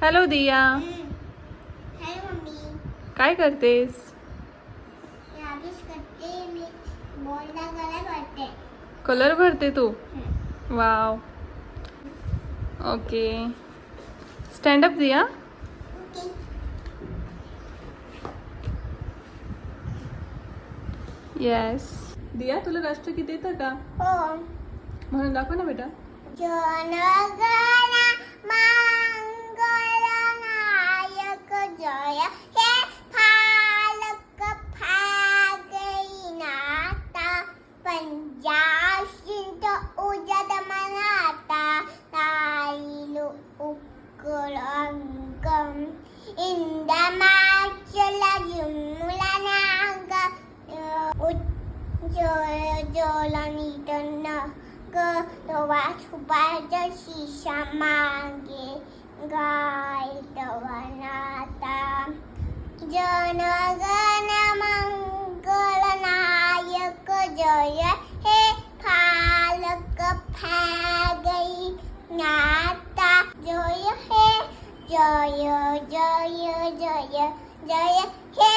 Hello दिया, hello mummy. काय करतेस? मी अभ्यास करते. मी बॉलला कलर भरते. कलर भरते तू? वाव. ओके, स्टँड अप दिया. ओके. येस. दिया, तुला राष्ट्रगीत येतं का? हो. म्हणून दाखव ना बेटा. जनगण मंगलनायक जय हे फालक फागईनाथा पंजाशिंत उजद मनाता ताईलु उकलंकम इंदमाचल जुमुलनांग उज्ज्वलनितन तवा छुपायच्या शीशा मागे गाय तवनाता जनगण मंगलनायक जय हे फालक फागईनाथा जय हे जय जय जय जय हे